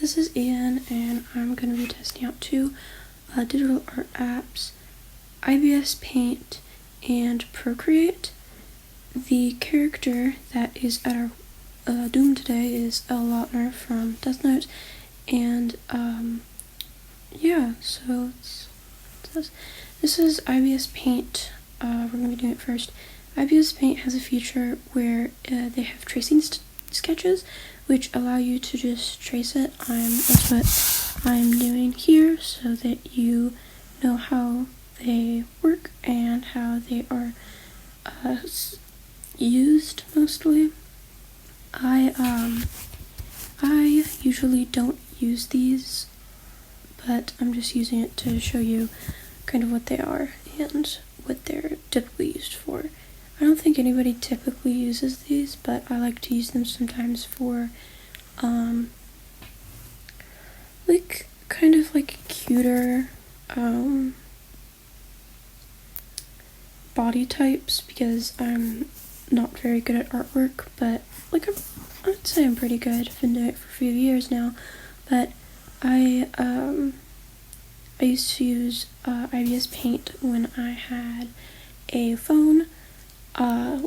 this is Ian, and I'm going to be testing out two digital art apps, IbisPaint and Procreate. The character that is at our Doom today is L Lawliet from Death Note, and yeah, so this is IbisPaint. We're going to be doing it first. IbisPaint has a feature where they have tracing sketches, which allow you to just trace it. That's what I'm doing here, so that you know how they work and how they are used mostly. I usually don't use these, but I'm just using it to show you kind of what they are and what they're typically used for. I don't think anybody typically uses these, but I like to use them sometimes for like kind of like cuter body types, because I'm not very good at artwork, but like I'd say I'm pretty good. I've been doing it for a few years now, but I used to use IbisPaint when I had a phone.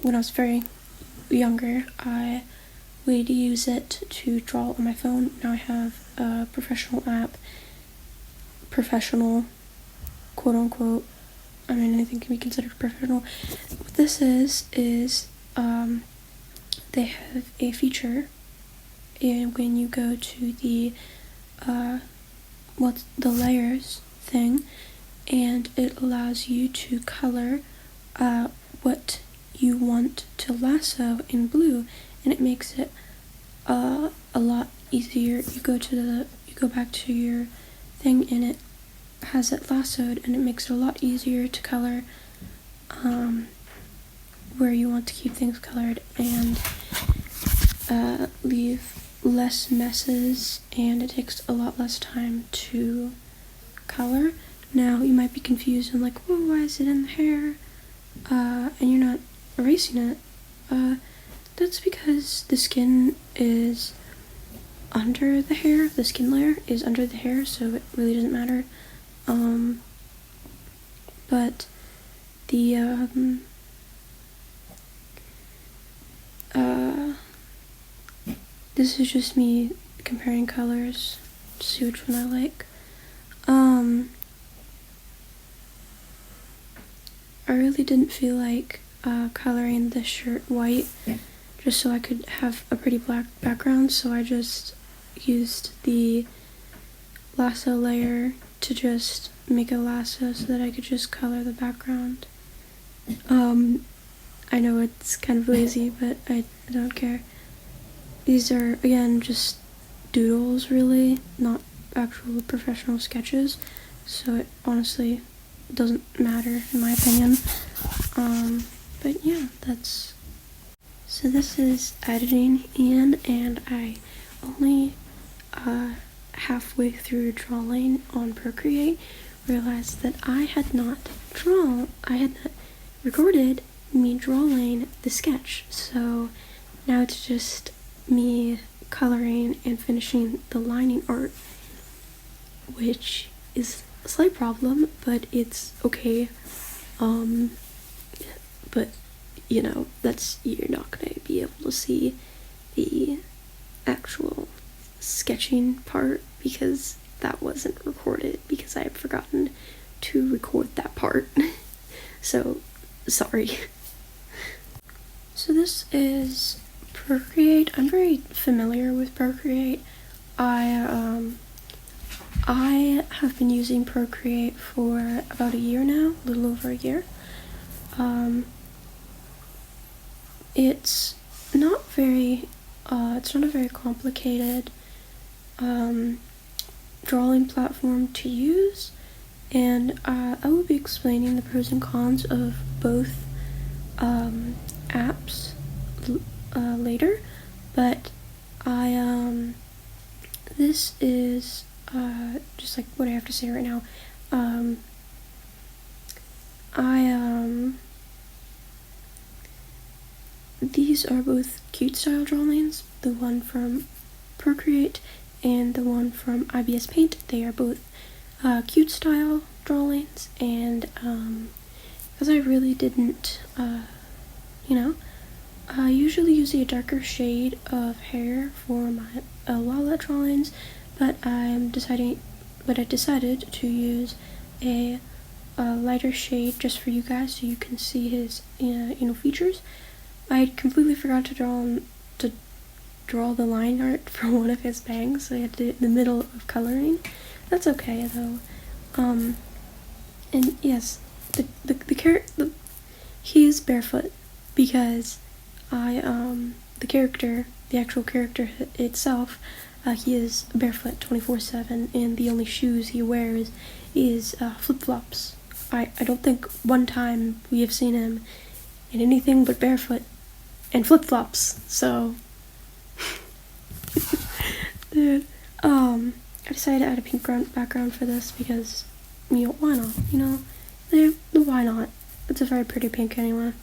When I was very younger, I would use it to draw on my phone. Now I have a professional app, professional, quote unquote. I mean, anything can be considered professional. What this is they have a feature, and when you go to the the layers thing, and it allows you to color what you want to lasso in blue, and it makes it a lot easier. You go back to your thing, and it has it lassoed, and it makes it a lot easier to color where you want to keep things colored, and leave less messes, and it takes a lot less time to color. Now you might be confused and like, whoa, why is it in the hair? And you're not erasing it. That's because the skin is under the hair. The skin layer is under the hair, so it really doesn't matter. But the this is just me comparing colors to see which one I like. I really didn't feel like coloring this shirt white just so I could have a pretty black background, so I just used the lasso layer to just make a lasso so that I could just color the background. I know it's kind of lazy, but I don't care. These are, again, just doodles, really, not actual professional sketches, so it honestly doesn't matter in my opinion. But yeah, so this is editing in, and I only halfway through drawing on Procreate realized that I had not recorded me drawing the sketch, so now it's just me coloring and finishing the lining art, which is a slight problem, but it's okay. But you know, you're not gonna be able to see the actual sketching part because that wasn't recorded, because I had forgotten to record that part. So sorry. So this is Procreate. I'm very familiar with Procreate. I have been using Procreate for about a year now, a little over a year. It's not a very complicated drawing platform to use, and I will be explaining the pros and cons of both apps later, but this is just like what I have to say right now. These are both cute style drawings. The one from Procreate and the one from IbisPaint. They are both cute style drawings, and because I really didn't, I usually use a darker shade of hair for my L Lawliet drawings, but I decided to use a lighter shade just for you guys, so you can see his features. I completely forgot to draw the line art for one of his bangs, so I had to do it in the middle of coloring. That's okay though. And yes, he is barefoot because the actual character itself, he is barefoot 24/7, and the only shoes he wears is flip-flops. I don't think one time we have seen him in anything but barefoot and flip-flops, so dude, I decided to add a pink background for this because, why not, why not? It's a very pretty pink anyway.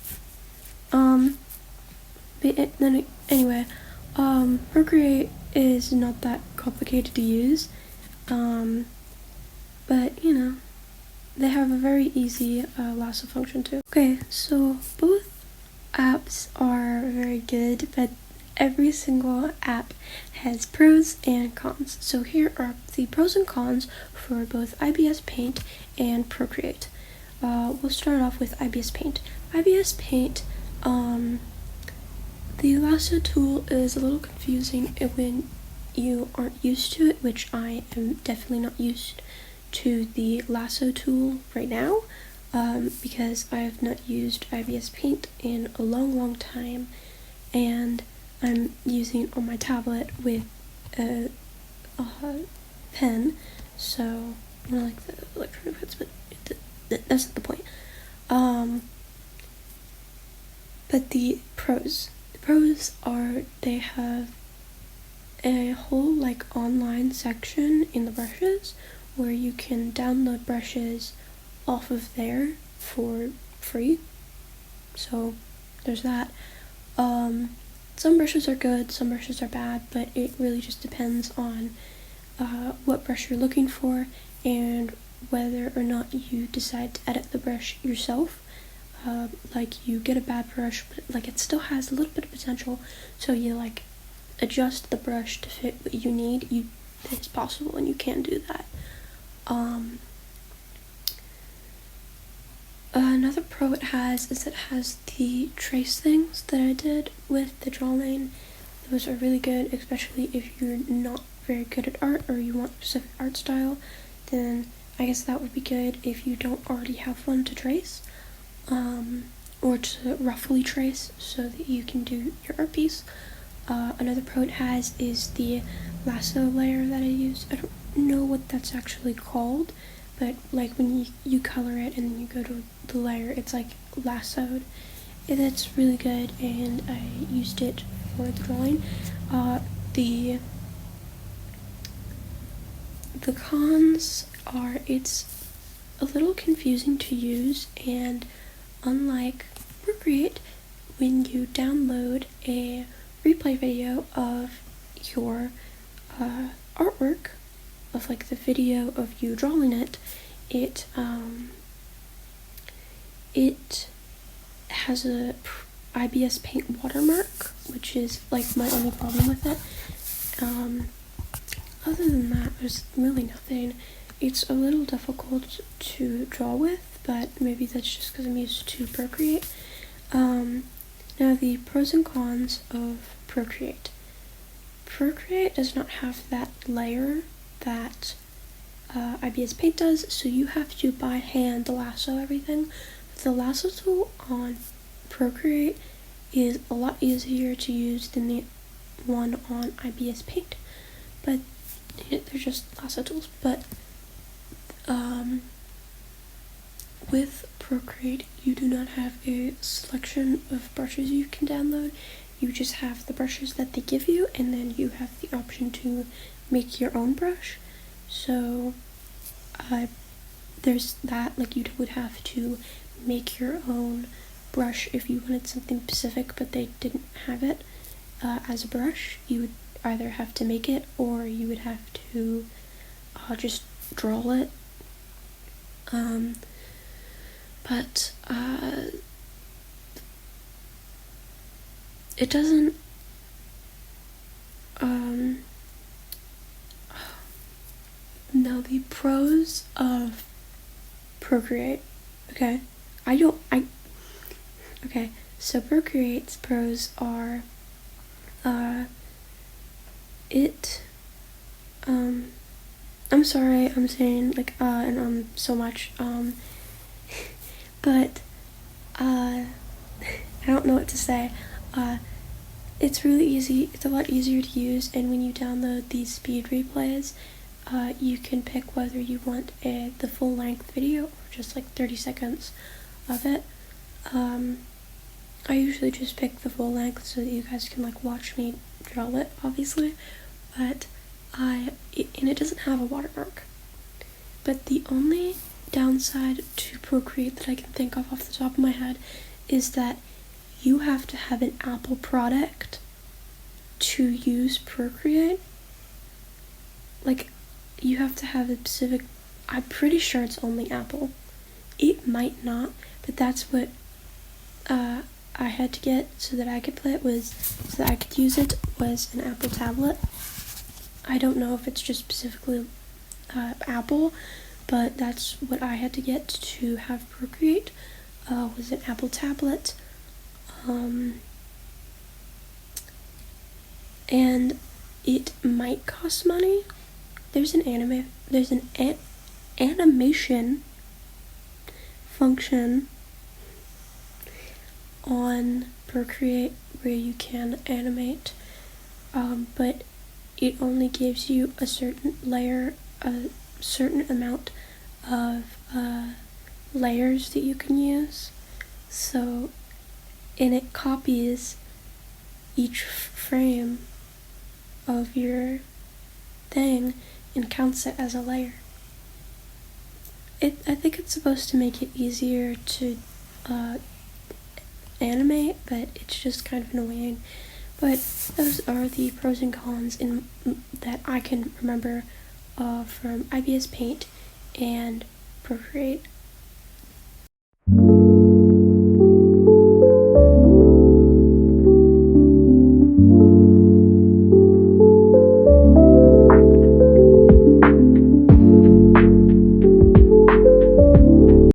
Procreate is not that complicated to use, but they have a very easy lasso function too. Okay, so both apps are very good, but every single app has pros and cons. So here are the pros and cons for both IbisPaint and Procreate. We'll start off with IbisPaint. IbisPaint, the lasso tool is a little confusing when you aren't used to it, which I am definitely not used to the lasso tool right now, because I have not used IbisPaint in a long time, and I'm using it on my tablet with a pen, so I like the electronic pens, but that's not the point. But the pros are they have a whole online section in the brushes where you can download brushes off of there for free, so there's that. Some brushes are good, some brushes are bad, but it really just depends on what brush you're looking for and whether or not you decide to edit the brush yourself. You get a bad brush, but it still has a little bit of potential, so you adjust the brush to fit what you need. It's possible, and you can do that. Another pro it has is it has the trace things that I did with the drawing. Those are really good, especially if you're not very good at art or you want a specific art style. Then I guess that would be good if you don't already have one to trace, or to roughly trace so that you can do your art piece. Another pro it has is the lasso layer that I used. I don't know what that's actually called, but when you color it and then you go to the layer, it's lassoed. That's really good, and I used it for the drawing. The cons are it's a little confusing to use, and unlike Procreate, when you download a replay video of your artwork, of the video of you drawing it, it has a IbisPaint watermark, which is my only problem with it. Other than that, there's really nothing. It's a little difficult to draw with, but maybe that's just because I'm used to Procreate. Now the pros and cons of Procreate. Procreate does not have that layer that IbisPaint does, so you have to by hand lasso everything. The lasso tool on Procreate is a lot easier to use than the one on IbisPaint, but they're just lasso tools. But with Procreate, you do not have a selection of brushes you can download. You just have the brushes that they give you, and then you have the option to make your own brush. So there's that, you would have to make your own brush if you wanted something specific, but they didn't have it as a brush. You would either have to make it or you would have to just draw it. But it doesn't now the pros of Procreate. Okay, okay, so Procreate's pros are I'm sorry, I'm saying like and so much but I don't know what to say. It's really easy. It's a lot easier to use, and when you download these speed replays, you can pick whether you want the full length video or just like 30 seconds of it. I usually just pick the full length so that you guys can like watch me draw it, obviously, but and it doesn't have a watermark. But the only downside to Procreate that I can think of off the top of my head is that you have to have an Apple product to use Procreate. Like, you have to have a specific, I'm pretty sure it's only Apple. It might not, but that's what I had to get so that I could play it so that I could use it was an Apple tablet. I don't know if it's just specifically Apple, but that's what I had to get to have Procreate, was an Apple tablet. And it might cost money. There's an animation function on Procreate where you can animate, but it only gives you a certain amount of layers that you can use. So, and it copies each frame of your thing and counts it as a layer. I think it's supposed to make it easier to animate, but it's just kind of annoying. But those are the pros and cons that I can remember from IbisPaint and Procreate.